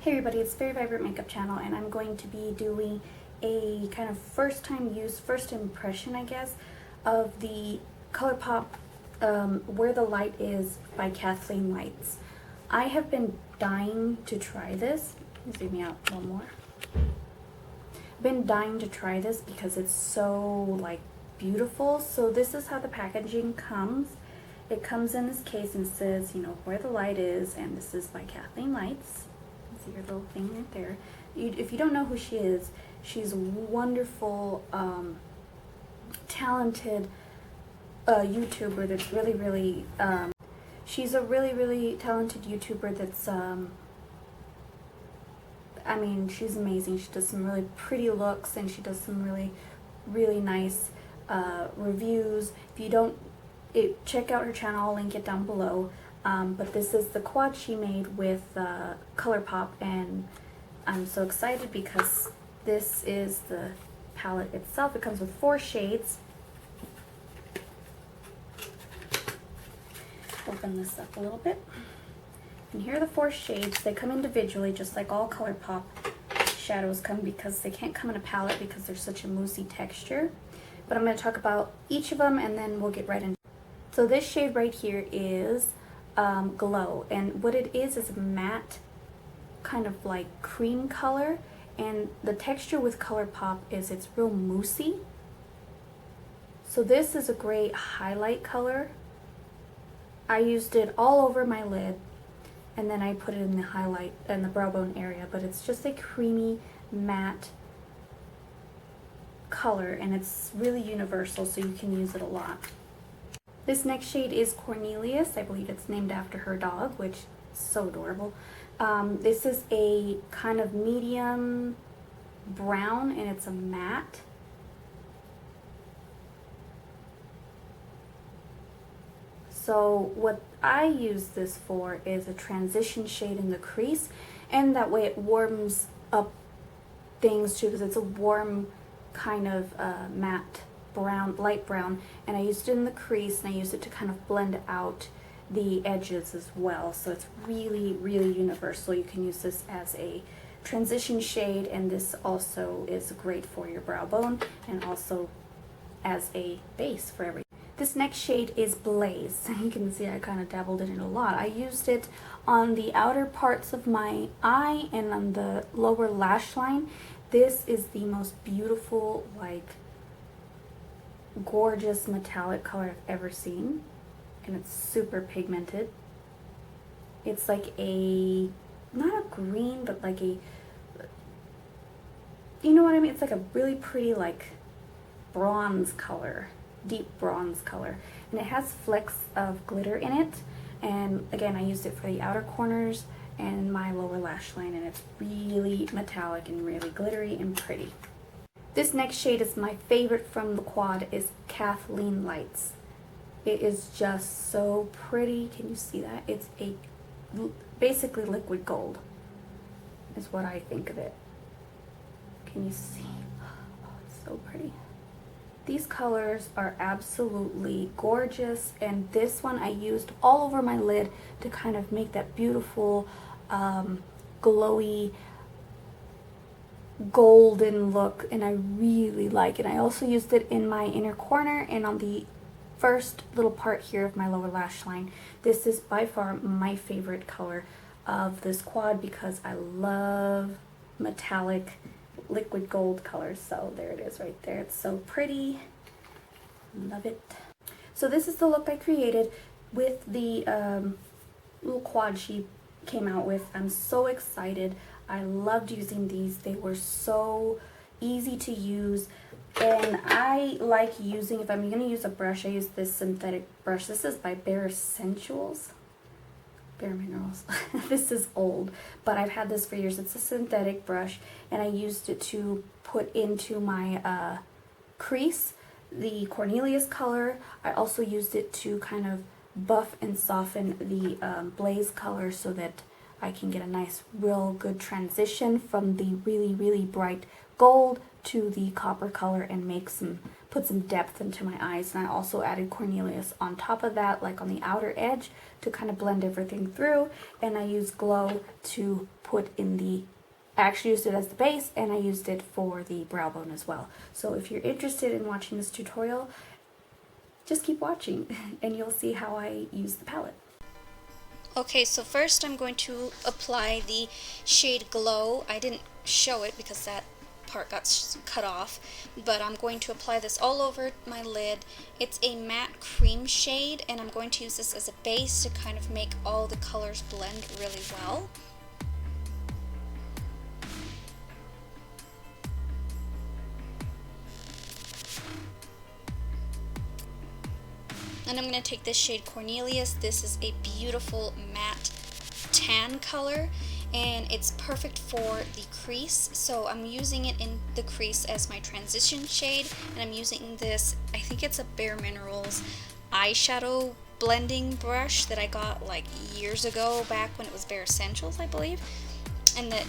Hey everybody, it's Very Vibrant Makeup Channel, and I'm going to be doing a kind of first impression, I guess, of the Colourpop Where the Light Is by Kathleen Lights. I have been dying to try this. Let me zoom out one more. I've been dying to try this because it's so beautiful. So this is how the packaging comes. It comes in this case and says, you know, Where the Light Is, and this is by Kathleen Lights. See your little thing right there. If you don't know who she is, she's a wonderful, talented YouTuber that's really, she's a really talented YouTuber that's, I mean, she's amazing. She does some really pretty looks, and she does some really nice reviews. If you don't, check out her channel, I'll link it down below. But this is the quad she made with Colourpop, and I'm so excited because this is the palette itself. It comes with 4 shades. Open this up a little bit. And here are the 4 shades. They come individually, just like all Colourpop shadows come, because they can't come in a palette because they're such a moussey texture. But I'm going to talk about each of them, and then we'll get right into it. So this shade right here is Glow, and what it is a matte kind of cream color, and the texture with Colourpop is it's real moussey. So this is a great highlight color. I used it all over my lid, and then I put it in the highlight and the brow bone area, but it's just a creamy matte color, and it's really universal, so you can use it a lot. This next shade is Cornelius. I believe it's named after her dog, which is so adorable. This is a kind of medium brown, and it's a matte. So what I use this for is a transition shade in the crease, and that way it warms up things too, because it's a warm kind of matte brown, light brown, and I used it in the crease, and I used it to kind of blend out the edges as well. So it's really universal. You can use this as a transition shade, and this also is great for your brow bone and also as a base for everything. This next shade is Blaze. You can see I kind of dabbled in it a lot. I used it on the outer parts of my eye and on the lower lash line. This is the most beautiful, gorgeous metallic color I've ever seen, and it's super pigmented. It's like a, not a green, but like a, you know what I mean? It's like a really pretty bronze color, deep bronze color, and it has flecks of glitter in it. And again, I used it for the outer corners and my lower lash line, and it's really metallic and really glittery and pretty. This next shade is my favorite from the quad, is Kathleen Lights. It is just so pretty. Can you see that? It's basically liquid gold is what I think of it. Can you see? Oh, it's so pretty. These colors are absolutely gorgeous, and this one I used all over my lid to kind of make that beautiful glowy golden look, and I really like it. I also used it in my inner corner and on the first little part here of my lower lash line. This is by far my favorite color of this quad because I love metallic liquid gold colors. So there it is right there. It's so pretty. Love it. So this is the look I created. with the little quad she came out with. I'm so excited. I loved using these. They were so easy to use, and I like using, if I'm going to use a brush, I use this synthetic brush. This is by Bare Essentials. Bare Minerals. This is old, but I've had this for years. It's a synthetic brush, and I used it to put into my crease the Cornelius color. I also used it to kind of buff and soften the Blaze color so that I can get a nice, real good transition from the really, really bright gold to the copper color and put some depth into my eyes. And I also added Cornelius on top of that, like on the outer edge, to kind of blend everything through. And I used Glow to put in I actually used it as the base, and I used it for the brow bone as well. So if you're interested in watching this tutorial, just keep watching and you'll see how I use the palette. Okay, so first I'm going to apply the shade Glow. I didn't show it because that part got cut off, but I'm going to apply this all over my lid. It's a matte cream shade, and I'm going to use this as a base to kind of make all the colors blend really well. And I'm going to take this shade Cornelius. This is a beautiful matte tan color, and it's perfect for the crease. So I'm using it in the crease as my transition shade, and I'm using this, I think it's a Bare Minerals eyeshadow blending brush that I got like years ago, back when it was Bare Essentials, I believe. And that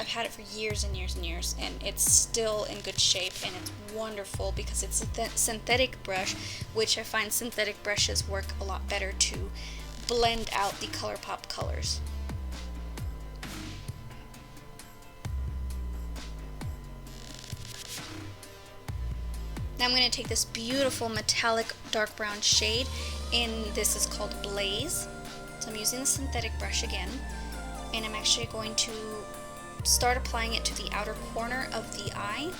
I've had it for years and years and years, and it's still in good shape, and it's wonderful because it's a synthetic brush, which I find synthetic brushes work a lot better to blend out the Colourpop colors. Now I'm going to take this beautiful metallic dark brown shade, and this is called Blaze. So I'm using the synthetic brush again, and I'm actually going to start applying it to the outer corner of the eye.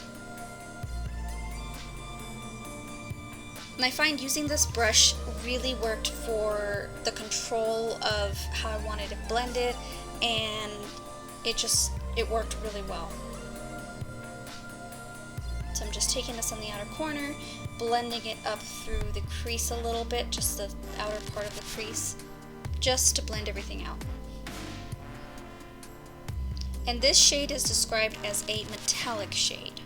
And I find using this brush really worked for the control of how I wanted it blended, and it worked really well. So I'm just taking this on the outer corner, blending it up through the crease a little bit, just the outer part of the crease, just to blend everything out. And this shade is described as a metallic shade.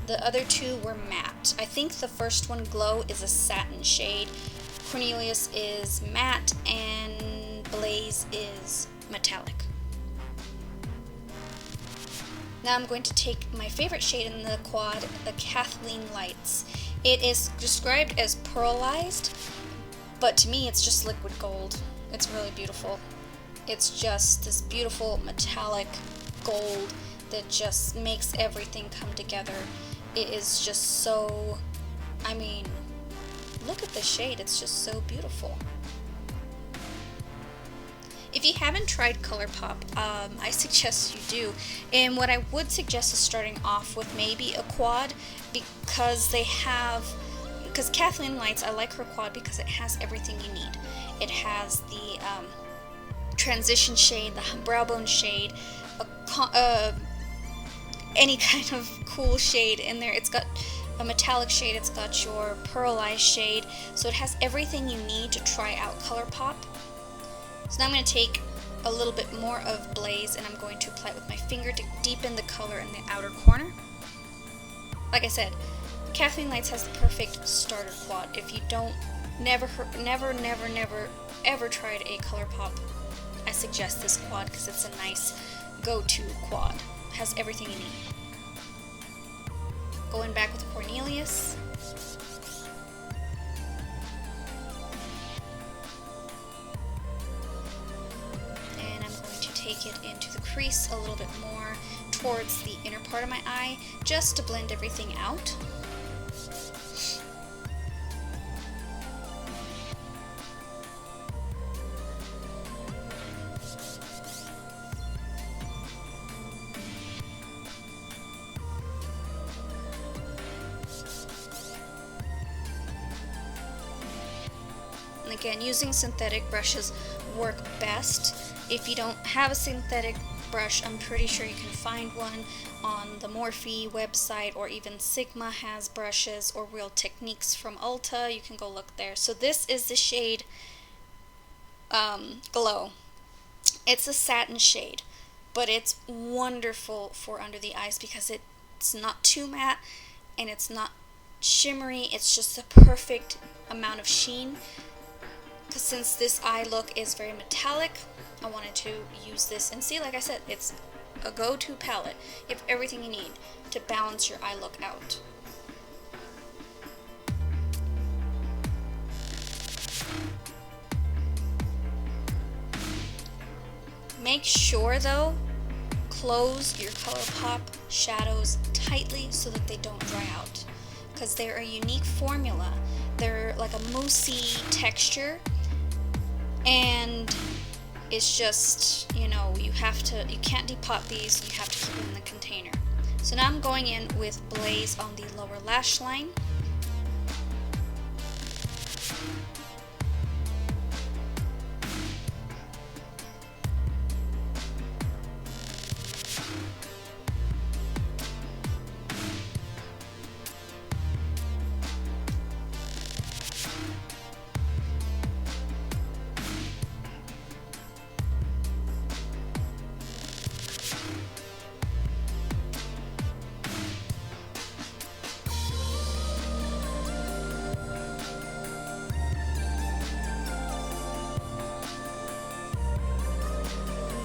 The other two were matte. I think the first one, Glow, is a satin shade. Cornelius is matte, and Blaze is metallic. Now I'm going to take my favorite shade in the quad, the Kathleen Lights. It is described as pearlized, but to me it's just liquid gold. It's really beautiful. It's just this beautiful metallic gold that just makes everything come together. It is just so, I mean, look at the shade, it's just so beautiful. If you haven't tried Colourpop, I suggest you do. And what I would suggest is starting off with maybe a quad, because Kathleen Lights, I like her quad because it has everything you need. It has the transition shade, the brow bone shade, any kind of cool shade in there. It's got a metallic shade, it's got your pearlized shade, so it has everything you need to try out Colourpop. So now I'm going to take a little bit more of Blaze, and I'm going to apply it with my finger to deepen the color in the outer corner. Like I said, Kathleen Lights has the perfect starter quad. If you never ever tried a Colourpop, I suggest this quad because it's a nice go-to quad. It has everything you need. Going back with Cornelius. And I'm going to take it into the crease a little bit more towards the inner part of my eye, just to blend everything out. again, using synthetic brushes work best. If you don't have a synthetic brush, I'm pretty sure you can find one on the Morphe website, or even Sigma has brushes, or Real Techniques from Ulta. You can go look there. So this is the shade Glow. It's a satin shade, but it's wonderful for under the eyes because it's not too matte and it's not shimmery. It's just the perfect amount of sheen. Because since this eye look is very metallic, I wanted to use this. And see, like I said, it's a go-to palette. You have everything you need to balance your eye look out. Make sure though, close your Colourpop shadows tightly so that they don't dry out, because they're a unique formula. They're like a moussey texture, and it's just, you know, you can't depot these, you have to keep them in the container. So now I'm going in with Blaze on the lower lash line.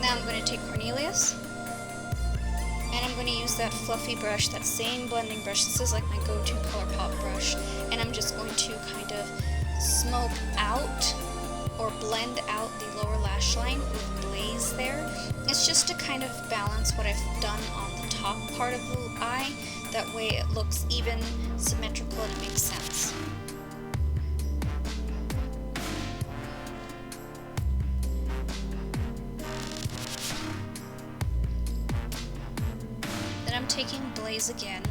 Now I'm going to take Cornelius, and I'm going to use that fluffy brush, that same blending brush. This is like my go-to Colourpop brush, and I'm just going to kind of smoke out or blend out the lower lash line with Blaze there. It's just to kind of balance what I've done on the top part of the eye. That way it looks even, symmetrical, and it makes sense. I'm taking Blaze again,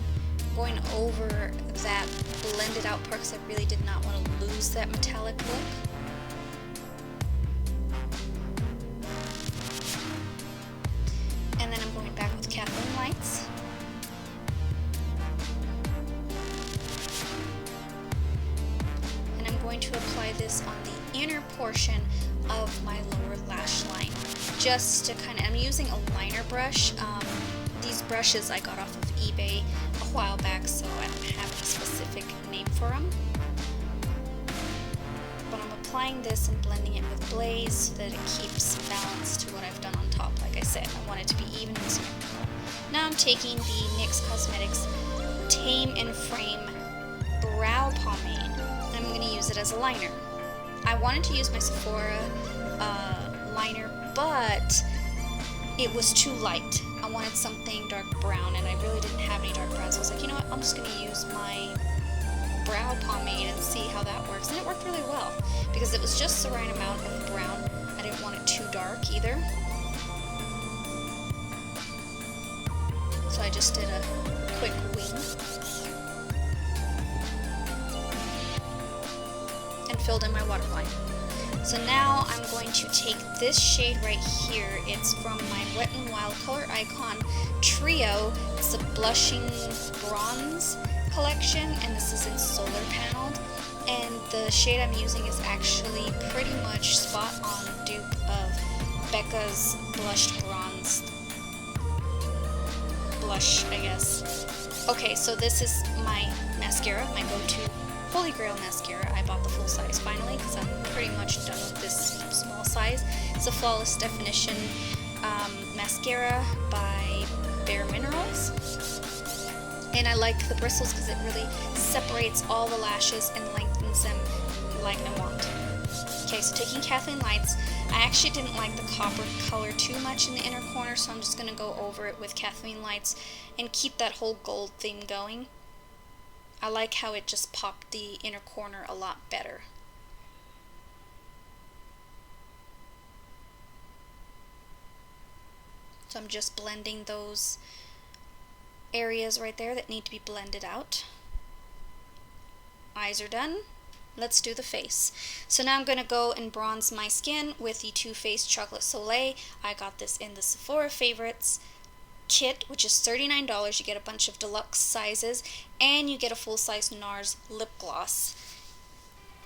going over that blended out part because I really did not want to lose that metallic look. And then I'm going back with Kathleen Lights. And I'm going to apply this on the inner portion of my lower lash line, just to kind of, I'm using a liner brush. These brushes I got off of eBay a while back, so I don't have any specific name for them. But I'm applying this and blending it with Blaze so that it keeps balance to what I've done on top. Like I said, I want it to be even and symmetrical. Now I'm taking the NYX Cosmetics Tame and Frame Brow Pomade, and I'm going to use it as a liner. I wanted to use my Sephora liner, but it was too light. I wanted something dark brown, and I really didn't have any dark browns. So I was like, you know what, I'm just going to use my brow pomade and see how that works. And it worked really well, because it was just the right amount of brown. I didn't want it too dark either. So I just did a quick wing and filled in my waterline. So now I'm going to take this shade right here. It's from my Wet n Wild Color Icon Trio. It's a blushing bronze collection, and this is in solar paneled. And the shade I'm using is actually pretty much spot on dupe of Becca's blushed bronze blush, I guess. Okay, so this is my mascara, my go-to Holy Grail mascara. I bought the full size finally because I'm pretty much done with this small size. It's a Flawless Definition mascara by Bare Minerals. And I like the bristles because it really separates all the lashes and lengthens them like I want. Okay, so taking Kathleen Lights, I actually didn't like the copper color too much in the inner corner, so I'm just going to go over it with Kathleen Lights and keep that whole gold theme going. I like how it just popped the inner corner a lot better. So I'm just blending those areas right there that need to be blended out. Eyes are done. let's do the face. So now I'm going to go and bronze my skin with the Too Faced Chocolate Soleil. I got this in the Sephora Favorites kit, which is $39. You get a bunch of deluxe sizes, and you get a full-size NARS lip gloss.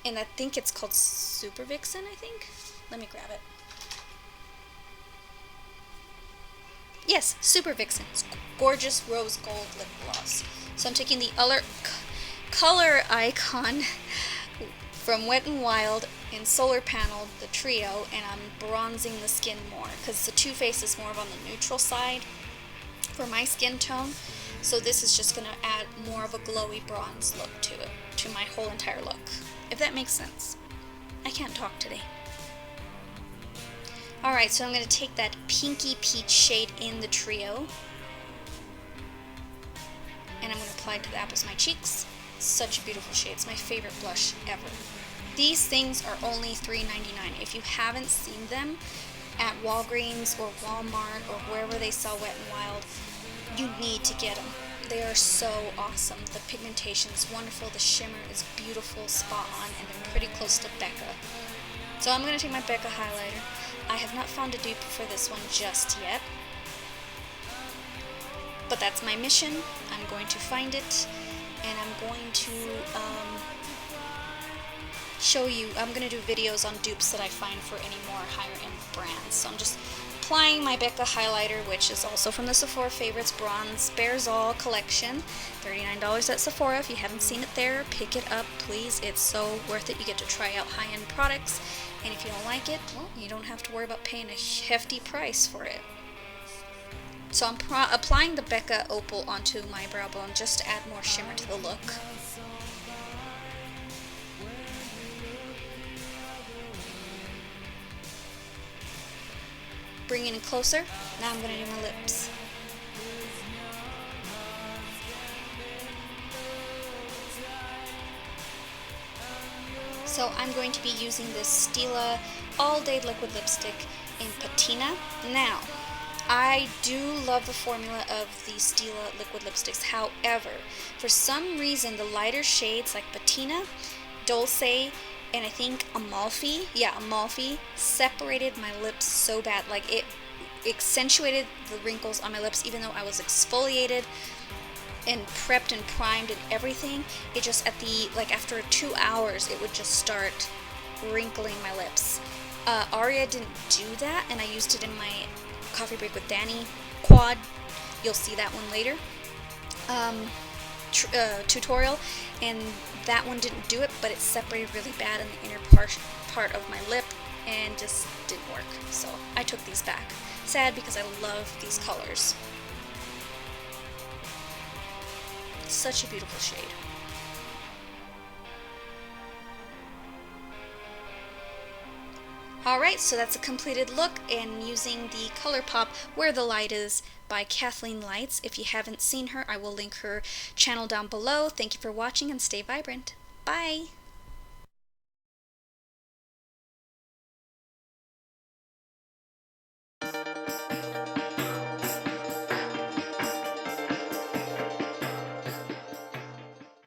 And I think it's called Super Vixen, I think. Let me grab it. Yes, Super Vixen. It's gorgeous rose gold lip gloss. So I'm taking the Color Icon from Wet n Wild in Solar Panel, the trio, and I'm bronzing the skin more because the Too Faced is more of on the neutral side for my skin tone. So this is just going to add more of a glowy bronze look to it, to my whole entire look, if that makes sense. I can't talk today. Alright, so I'm going to take that pinky peach shade in the trio, and I'm going to apply it to the apples of my cheeks. Such a beautiful shade. It's my favorite blush ever. These things are only $3.99. If you haven't seen them at Walgreens or Walmart or wherever they sell Wet n Wild, you need to get them. They are so awesome. The pigmentation is wonderful. The shimmer is beautiful, spot on, and they're pretty close to Becca. So I'm going to take my Becca highlighter. I have not found a dupe for this one just yet, but that's my mission. I'm going to find it, and I'm going to show you. I'm going to do videos on dupes that I find for any more higher end brands. So I'm just applying my Becca highlighter, which is also from the Sephora Favorites Bronze Bears All collection. $39 at Sephora. If you haven't seen it there, pick it up, please. It's so worth it. You get to try out high-end products, and if you don't like it, well, you don't have to worry about paying a hefty price for it. So I'm applying the Becca Opal onto my brow bone just to add more shimmer to the look. Bringing it closer. Now I'm going to do my lips. So I'm going to be using this Stila All Day Liquid Lipstick in Patina. Now, I do love the formula of the Stila liquid lipsticks. However, for some reason, the lighter shades like Patina, Dulce, and I think Amalfi, Amalfi, separated my lips so bad. Like, it accentuated the wrinkles on my lips, even though I was exfoliated and prepped and primed and everything. It just, after 2 hours, it would just start wrinkling my lips. Aria didn't do that, and I used it in my Coffee Break with Danny quad. You'll see that one later. Tutorial, and that one didn't do it, but it separated really bad in the inner part of my lip and just didn't work. So I took these back. Sad, because I love these colors. Such a beautiful shade. Alright, so that's a completed look, and using the Colourpop Where the Light Is by Kathleen Lights. If you haven't seen her, I will link her channel down below. Thank you for watching, and stay vibrant. Bye!